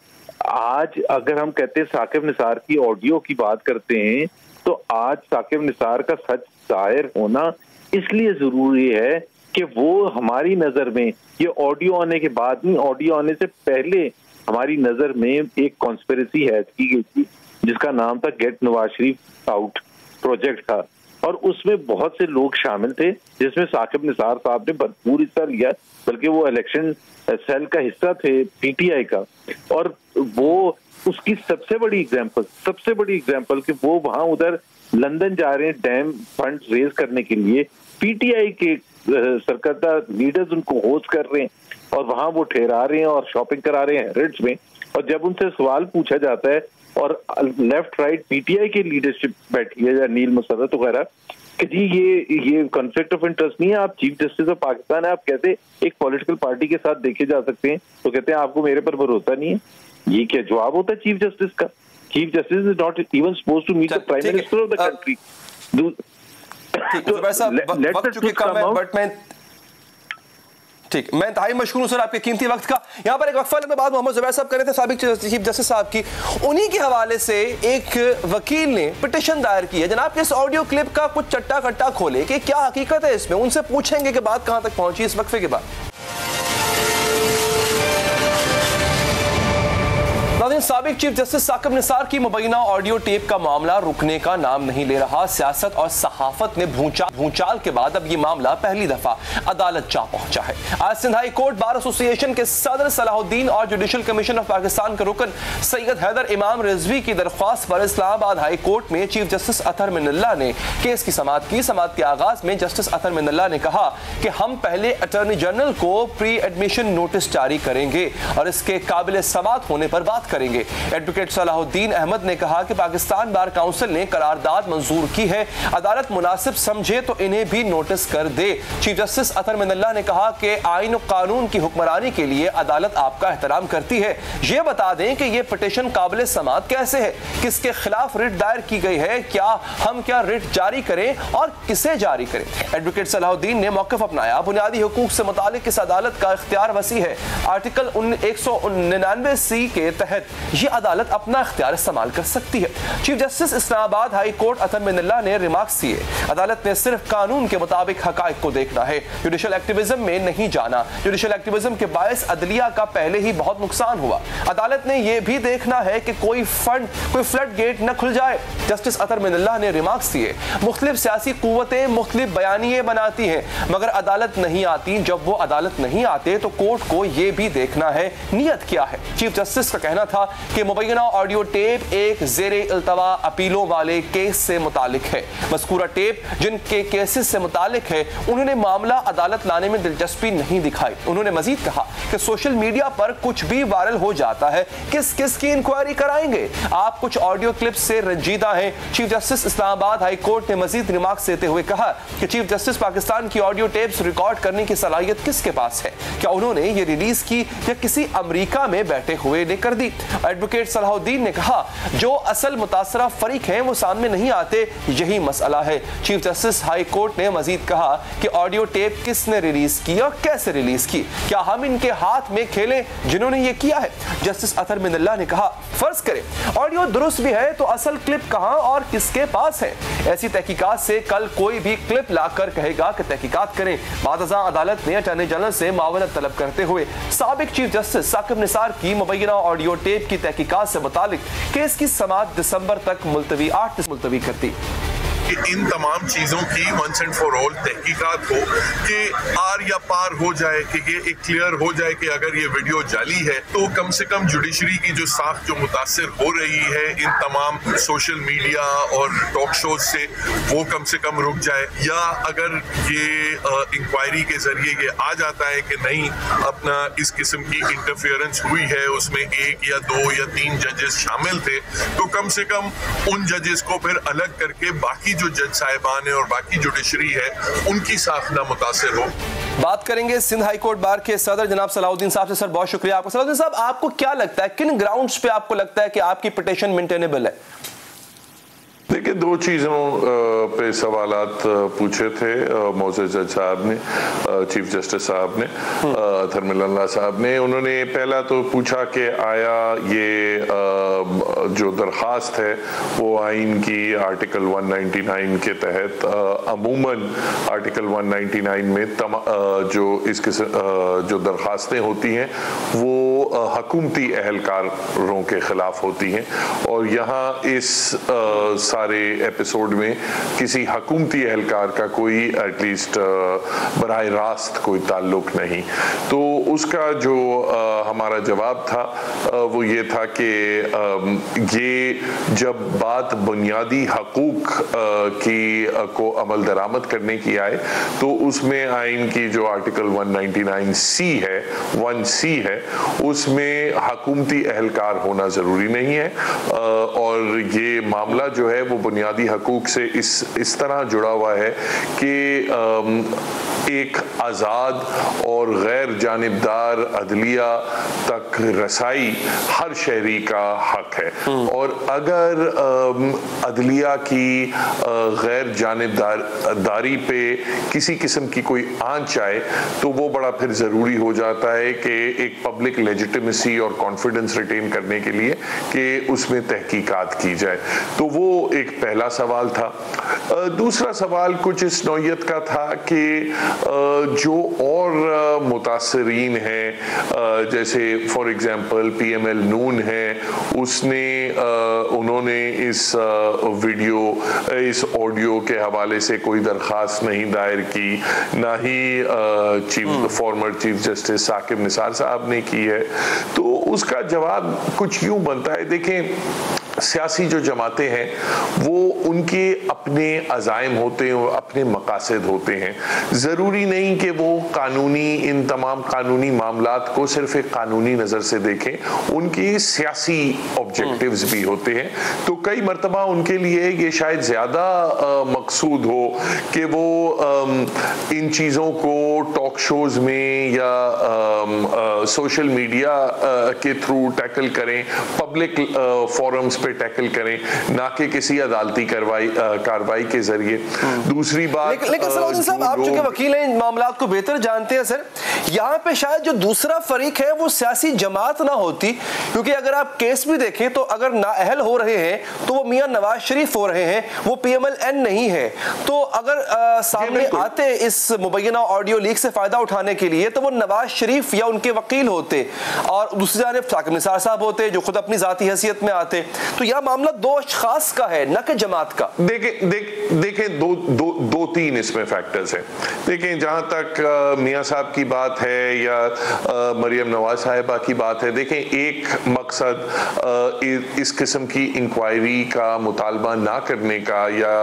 आज अगर हम कहते हैं साकिब निसार की ऑडियो की बात करते हैं, तो आज साकिब निसार का सच जाहिर होना इसलिए जरूरी है कि वो हमारी नजर में, ये ऑडियो आने के बाद नहीं, ऑडियो आने से पहले हमारी नजर में एक कॉन्स्पिरेसी हैज की गई थी जिसका नाम था gate Nawaz Sharif out project था, और उसमें बहुत से लोग शामिल थे जिसमें साकिब निसार साहब ने भरपूर हिस्सा लिया, बल्कि वो इलेक्शन सेल का हिस्सा थे पीटीआई का। और वो उसकी सबसे बड़ी एग्जांपल कि वो वहां उधर लंदन जा रहे हैं डैम फंड रेज करने के लिए, पीटीआई के सरकर्दा लीडर्स उनको होस्ट कर रहे हैं और वहां वो ठहरा रहे हैं और शॉपिंग करा रहे हैं रिट्स में। और जब उनसे सवाल पूछा जाता है और लेफ्ट राइट पीटीआई की लीडरशिप बैठी है या नील मुसर्रत वगैरह कि जी ये कॉन्फ्लिक्ट ऑफ इंटरेस्ट नहीं है, आप चीफ जस्टिस ऑफ पाकिस्तान है, आप कैसे एक पॉलिटिकल पार्टी के साथ देखे जा सकते हैं। तो कहते हैं आपको मेरे पर भरोसा नहीं है। ये क्या जवाब होता है चीफ जस्टिस का? Chief justice is not even supposed to meet the prime minister of the country. ठीक, मैं इंतहाई मशकूर हूं सर आपके कीमती वक्त का। यहाँ पर एक वक्फा लेने के बाद मोहम्मद जुबैर साहब कर रहे थे साबिक चीफ जस्टिस साहब की, उन्हीं के हवाले से एक वकील ने पिटीशन दायर की है। जनाब इस ऑडियो क्लिप का कुछ चट्टा कट्टा खोले कि क्या हकीकत है इसमें, उनसे पूछेंगे कि बात कहां तक पहुंची इस वक्फे के बाद। साबिक चीफ जस्टिस साकिब निसार की मुबैना ऑडियो टेप का मामला रुकने का नाम नहीं ले रहा। सियासत और सहाफत ने भूचाल के बाद अब यह मामला पहली दफा अदालत जा पहुंचा है। आज Sindh high court bar association के सदर सलाहुद्दीन और जुडिशल कमीशन ऑफ पाकिस्तान के रुकन सैयद हैदर इमाम रिजवी की दरख्वास्त पर इस्लामाबाद हाई कोर्ट में चीफ जस्टिस अतहर मिनल्ला ने केस की समाअत की। समाअत के आगाज में जस्टिस अतहर मिनल्ला ने कहा कि हम पहले अटॉर्नी जनरल को प्री एडमिशन नोटिस जारी करेंगे और इसके काबिल समाअत होने पर बात करेंगे। एडवोकेट सलाहुद्दीन अहमद ने कहा कि पाकिस्तान बार काउंसिल ने करारदाद मंजूर की है, अदालत मुनासिब समझे तो इन्हें भी नोटिस कर दे। चीफ जस्टिस अतहर मिनल्ला ने कहा कि आईन और कानून की हुक्मरानी के लिए अदालत आपका एहतराम करती है। यह बता दें कि यह पिटीशन काबिल समाअत कैसे है, किसके खिलाफ रिट दायर की गई है, क्या रिट जारी करें और किसे जारी करें। एडवोकेट सलाहुद्दीन ने मौक़िफ़ अपनाया बुनियादी हुकूक से मुतालिक इस अदालत का इख्तियार वसी है। आर्टिकल 199C के तहत ये अदालत अपना इख्तियार इस्तेमाल कर सकती है। Chief justice Islamabad high court Athar Minallah ने रिमार्क्स दिए, अदालत ने सिर्फ कानून के मुताबिक हकाइक को देखना है, जुडिशल एक्टिविज्म में नहीं जाना। जुडिशल एक्टिविज्म के बायस अदलिया का पहले ही बहुत नुकसान हुआ। अदालत ने यह भी देखना है कि कोई फ्लड गेट न खुल जाए। जस्टिस अतर मिनल्ला ने रिमार्क्स दिए, मुख्तलिफ सियासी कुव्वतें मुख्तलिफ बयानिए बनाती हैं, मगर अदालत नहीं आती। जब वो अदालत नहीं आते तो कोर्ट को यह भी देखना है नियत क्या है। चीफ जस्टिस का कहना था कि मुबैना ऑडियो टेप एक ज़ेरे इल्तवा अपीलों वाले केस से मुतालिक है। मज़कूरा टेप जिनके केसेस से मुतालिक है, उन्होंने मामला अदालत लाने में दिलचस्पी नहीं दिखाई। उन्होंने मजीद कहा कि सोशल मीडिया पर कुछ भी वायरल हो जाता है, किस किस की इंक्वायरी कराएंगे। आप कुछ ऑडियो क्लिप्स से रंजीदा हैं। Chief justice Islamabad high court ने मजीद रिमार्क्स देते हुए कहा कि चीफ जस्टिस पाकिस्तान की ऑडियो टेप्स रिकॉर्ड करने की सलाहियत किसके पास है? क्या उन्होंने ये रिलीज की या किसी अमेरिका में बैठे हुए ने कर दी? एडवोकेट सलाहुद्दीन ने कहा, जो असल मुतासरा फरीक हैं वो सामने नहीं आते, यही मसला है। चीफ जस्टिस हाई कोर्ट ने मजीद कहा कि ऑडियो टेप किसने रिलीज की और कैसे रिलीज की? क्या हम इनके हाथ में खेलें जिन्होंने ये किया है? जस्टिस अतर मिनल्ला ने कहा, फर्ज करें ऑडियो दुरुस्त भी है तो असल क्लिप कहां और किसके पास है? ऐसी तहकीकात से कल कोई भी क्लिप लाकर कहेगा कि तहकीकात करें। बादशाह अदालत ने अटॉर्नी जनरल से मावनत तलब करते हुए साबिक चीफ जस्टिस साकिब निसार की मुबैना ऑडियो टेप की तहकीकात से मुतालिक केस की समाअत दिसंबर तक मुलतवी 8 मुलतवी कर दी। कि इन तमाम चीज़ों की वंस एंड फॉर ऑल तहकीकात हो, कि आर या पार हो जाए, कि ये एक क्लियर हो जाए कि अगर ये वीडियो जाली है तो कम से कम जुडिशरी की जो साख जो मुतासर हो रही है इन तमाम सोशल मीडिया और टॉक शोज से, वो कम से कम रुक जाए। या अगर ये इंक्वायरी के जरिए ये आ जाता है कि नहीं अपना इस किस्म की इंटरफेरेंस हुई है, उसमें 1 या 2 या 3 जजेस शामिल थे, तो कम से कम उन जजेस को फिर अलग करके बाकी जो जज साहिबान है और बाकी जुडिशरी है उनकी साख ना मुतासिर हो। बात करेंगे सिंध हाई कोर्ट बार के सदर जनाब सलाहुद्दीन साहब से। सर बहुत शुक्रिया आपका। सलाहुद्दीन साहब, आपको क्या लगता है, किन ग्राउंड्स पे आपको लगता है कि आपकी पिटीशन मेंटेनेबल है? देखिए, 2 चीज़ों पे सवालात पूछे थे मोअज़्ज़ज़ जज साहब ने, चीफ जस्टिस साहब ने, अतर मिनल्ला साहब ने। उन्होंने पहला तो पूछा कि आया ये जो दरख्वास्त है वो आइन की आर्टिकल 199 के तहत, अमूमन आर्टिकल 199 में जो इसके जो दरख्वास्तें होती हैं वो हकूमती अहलकारों के खिलाफ होती हैं, और यहाँ इस सारे एपिसोड में किसी हकूमती एहलकार का कोई एटलीस्ट बराह रास्त कोई ताल्लुक नहीं। तो उसका जो हमारा जवाब था वो ये था कि ये जब बात बुनियादी हकूक की को अमल दरामद करने की आए तो उसमें आइन की जो आर्टिकल 199C है, 1C है, उसमें हकूमती एहलकार होना ज़रूरी नहीं है, और ये मामला जो है वो बुनियादी हकूक से इस तरह जुड़ा हुआ है कि एक आज़ाद और गैर जानिबदार अदलिया तक रसाई हर शहरी का हक है, और अगर अदलिया की गैर जानिबदारी पे किसी किस्म की कोई आंच आए तो वो बड़ा फिर ज़रूरी हो जाता है कि एक पब्लिक लेजिटिमेसी और कॉन्फिडेंस रिटेन करने के लिए कि उसमें तहकीकात की जाए। तो वो एक पहला सवाल था। दूसरा सवाल कुछ इस नौयत का था कि जो और मुतासरीन हैं, जैसे फॉर एग्जांपल PML नून है, उन्होंने इस वीडियो, इस ऑडियो के हवाले से कोई दरख्वास्त नहीं दायर की, ना ही former chief justice Saqib Nisar साहब ने की है। तो उसका जवाब कुछ यूं बनता है, देखें सियासी जो जमातें हैं वो उनके अपने अज़ाइम होते हैं, अपने मकासद होते हैं। ज़रूरी नहीं कि वो इन तमाम कानूनी मामलात को सिर्फ एक कानूनी नज़र से देखें, उनकी सियासी ऑब्जेक्टिव्स भी होते हैं। तो कई मरतबा उनके लिए ये शायद ज़्यादा मकसूद हो कि वो इन चीज़ों को टॉक शोज़ में या सोशल मीडिया के थ्रू टैकल करें, पब्लिक फोरम्स पे टैकल करें, ना कि किसी अदालती कार्रवाई के जरिए। दूसरी बात, लेकिन सलाउद्दीन साहब, आप चूंकि वकील हैं, इन मामलात को बेहतर जानते हैं सर, यहाँ पे शायद जो दूसरा फरीक है वो सियासी जमात ना होती, क्योंकि अगर आप केस भी देखें तो अगर नाअहल हो रहे हैं तो वो मियां नवाज शरीफ हो रहे हैं, वो PMLN नहीं है। तो अगर सामने आते इस मुबैना ऑडियो लीक से फायदा उठाने के लिए तो वो नवाज शरीफ या उनके वकील होते, और दूसरी जानिब साकिब निसार साहब होते जो खुद अपनी जाती हैसियत में आते। तो यह मामला दो अशखास का है, न कि जमात का। देखें दो तीन इसमें फैक्टर्स हैं। देखें, जहां तक मियां साहब की बात है या मरियम नवाज साहिबा की बात है, देखें एक मकसद इस किस्म की इंक्वायरी का मुतालबा ना करने का या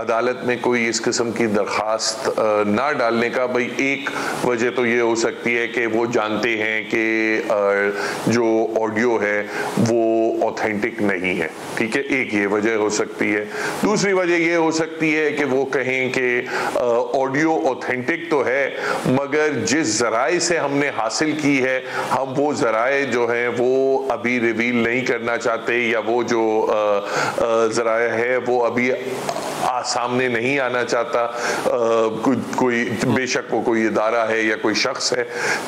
अदालत में कोई इस किस्म की दरखास्त ना डालने का, भाई एक वजह तो ये हो सकती है कि वो जानते हैं कि जो ऑडियो है वो ऑथेंटिक नहीं है, ठीक है, एक ये वजह हो सकती है। दूसरी वजह ये हो सकती है कि वो कहें कि ऑडियो ऑथेंटिक तो है मगर जिस जराए से हमने हासिल की है हम वो जराए जो हैं वो अभी रिवील नहीं करना चाहते, या वो जो जराए है वो अभी सामने नहीं आना चाहता। कोई बेशक वो कोई इदारा है या कोई शख्स है,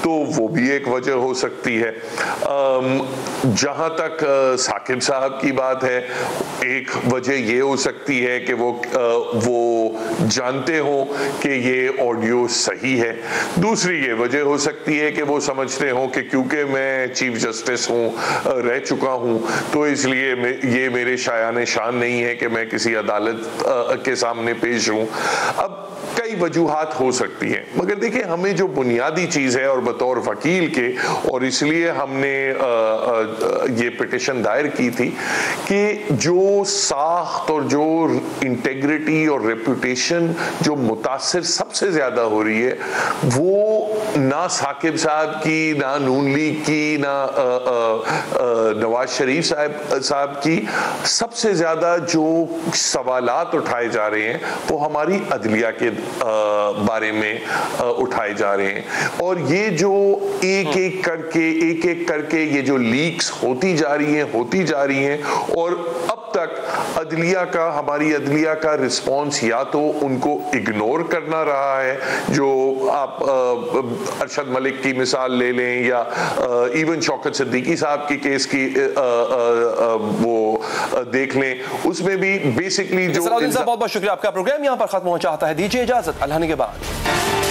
तो वो भी एक वजह हो सकती है। जहां तक साकिब साहब की बात है, एक वजह ये हो सकती है कि वो जानते हो कि ये ऑडियो सही है। दूसरी ये वजह हो सकती है कि वो समझते हो कि क्योंकि मैं चीफ जस्टिस हूँ, रह चुका हूँ, तो इसलिए ये मेरे शायाने शान नहीं है कि मैं किसी अदालत के सामने पेश हूँ। अब कई वजूहात हो सकती हैं, मगर देखिए हमें जो बुनियादी चीज़ है और बतौर वकील के, और इसलिए हमने ये पिटिशन दायर की थी कि जो साख्त और जो इंटेग्रिटी और रेपुटेशन जो मुतासिर सबसे ज़्यादा हो रही है वो ना साकिब साहब की, ना नून लीग की, ना नवाज शरीफ साहब की, सबसे ज़्यादा जो सवालात उठाए जा रहे हैं वो हमारी अदलिया के बारे में उठाए जा रहे हैं। और ये जो एक एक करके ये जो लीक्स होती जा रही हैं और अब तक हमारी अदलिया का रिस्पॉन्स या तो उनको इग्नोर करना रहा है, जो आप अरशद मलिक की मिसाल ले लें या इवन शौकत सिद्दीकी साहब की केस की वो देख लें, उसमें भी बेसिकली जो। बहुत बहुत शुक्रिया, आपका प्रोग्राम यहाँ पर खत्म हो चाहता है, दीजिए इजाजत, अल्लाह के बाद।